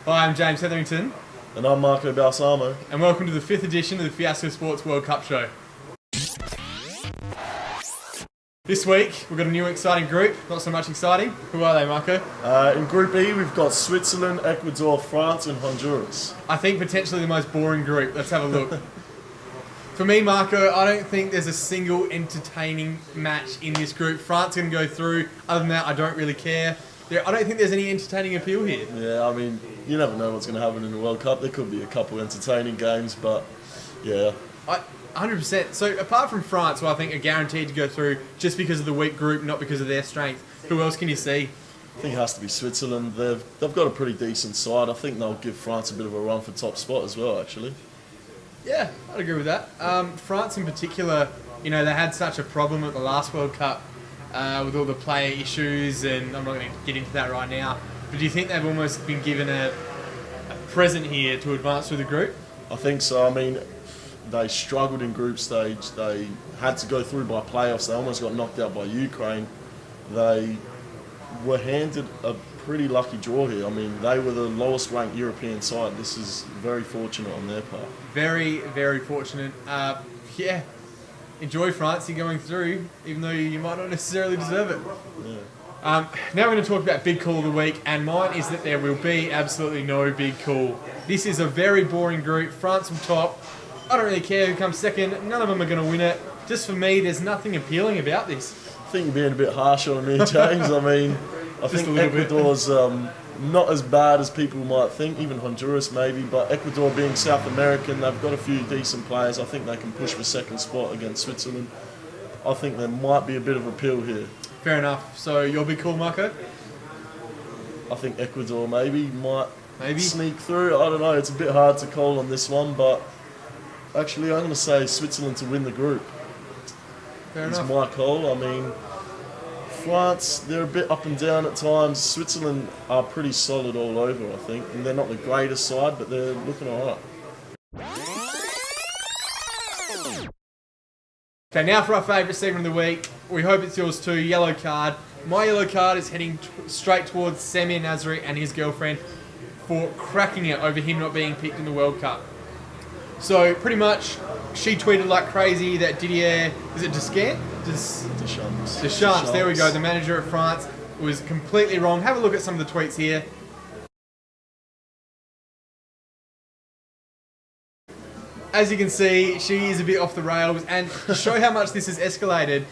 Hi, I'm James Hetherington. And I'm Marco Balsamo. And welcome to the 5th edition of the Fiasco Sports World Cup show. This week, we've got a new exciting group. Not so much exciting. Who are they, Marco? In Group E, we've got Switzerland, Ecuador, France and Honduras. I think potentially the most boring group. Let's have a look. For me, Marco, I don't think there's a single entertaining match in this group. France can go through. Other than that, I don't really care. I don't think there's any entertaining appeal here. Yeah, I mean, you never know what's going to happen in the World Cup. There could be a couple entertaining games, but yeah. 100%. So apart from France, who I think are guaranteed to go through just because of the weak group, not because of their strength, who else can you see? I think it has to be Switzerland. They've got a pretty decent side. I think they'll give France a bit of a run for top spot as well, actually. Yeah, I'd agree with that. France in particular, you know, they had such a problem at the last World Cup with all the player issues, and I'm not going to get into that right now. But do you think they've almost been given a present here to advance through the group? I think so. I mean, they struggled in group stage. They had to go through by playoffs. They almost got knocked out by Ukraine. They were handed a pretty lucky draw here. I mean, they were the lowest ranked European side. This is very fortunate on their part. Very, very fortunate. Yeah, enjoy France. You're going through, even though you might not necessarily deserve it. Yeah. Now we're going to talk about big call of the week, and mine is that there will be absolutely no big call. This is a very boring group. France on top. I don't really care who comes second. None of them are going to win it. Just for me, there's nothing appealing about this. I think you're being a bit harsh on me, James. I mean, I think Ecuador's not as bad as people might think, even Honduras maybe, but Ecuador being South American, they've got a few decent players. I think they can push for second spot against Switzerland. I think there might be a bit of appeal here. Fair enough. So your big call, Marco? I think Ecuador might sneak through. I don't know, it's a bit hard to call on this one, but actually I'm going to say Switzerland to win the group. Fair It's enough. my call. I mean, France, they're a bit up and down at times. Switzerland are pretty solid all over, I think. And they're not the greatest side, but they're looking all right. Okay, now for our favourite segment of the week. We hope it's yours too. Yellow card. My yellow card is heading straight towards Samir Nasri and his girlfriend for cracking it over him not being picked in the World Cup. So pretty much, she tweeted like crazy that Didier, is it Deschamps? Deschamps, there we go, the manager of France, was completely wrong. Have a look at some of the tweets here. As you can see, she is a bit off the rails, and to show how much this has escalated,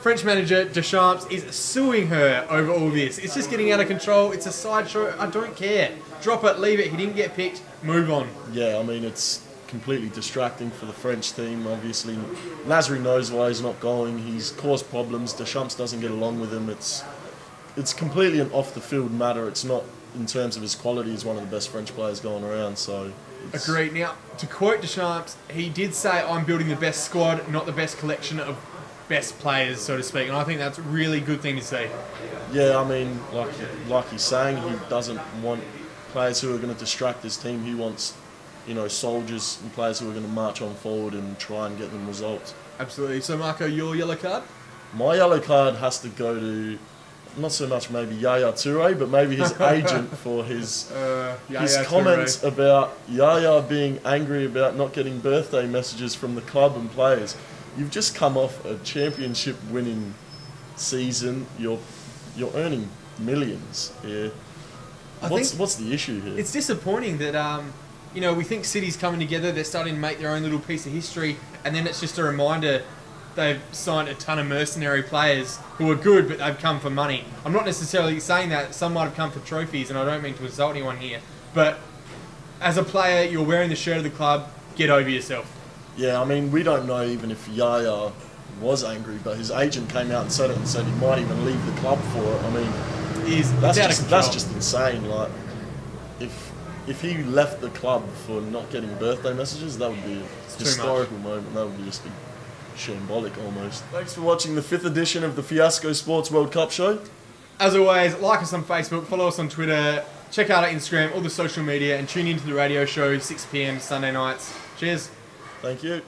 French manager Deschamps is suing her over all this. It's just getting out of control. It's a sideshow. I don't care. Drop it, leave it. He didn't get picked. Move on. Yeah, I mean, it's completely distracting for the French team. Obviously, Nasri knows why he's not going. He's caused problems. Deschamps doesn't get along with him. It's completely an off-the-field matter. It's not in terms of his quality. He's one of the best French players going around. So agreed. Now, to quote Deschamps, he did say, "I'm building the best squad, not the best collection of best players," so to speak. And I think that's a really good thing to say. Yeah, I mean, like he's saying, he doesn't want players who are going to distract his team. He wants, you know, soldiers and players who are going to march on forward and try and get them results. Absolutely. So, Marco, your yellow card? My yellow card has to go to, not so much maybe Yaya Toure, but maybe his agent for his comments about Yaya being angry about not getting birthday messages from the club and players. You've just come off a championship-winning season. You're earning millions here. What's the issue here? It's disappointing that you know, we think City's coming together. They're starting to make their own little piece of history, and then it's just a reminder they've signed a ton of mercenary players who are good, but they've come for money. I'm not necessarily saying that. Some might have come for trophies, and I don't mean to insult anyone here. But as a player, you're wearing the shirt of the club. Get over yourself. Yeah, I mean, we don't know even if Yaya was angry, but his agent came out and said he might even leave the club for it. I mean, that's just insane. Like, if he left the club for not getting birthday messages, that would be a historical moment. That would be just shambolic almost. Thanks for watching the 5th edition of the Fiasco Sports World Cup show. As always, like us on Facebook, follow us on Twitter, check out our Instagram, all the social media, and tune into the radio show 6 p.m. Sunday nights. Cheers. Thank you.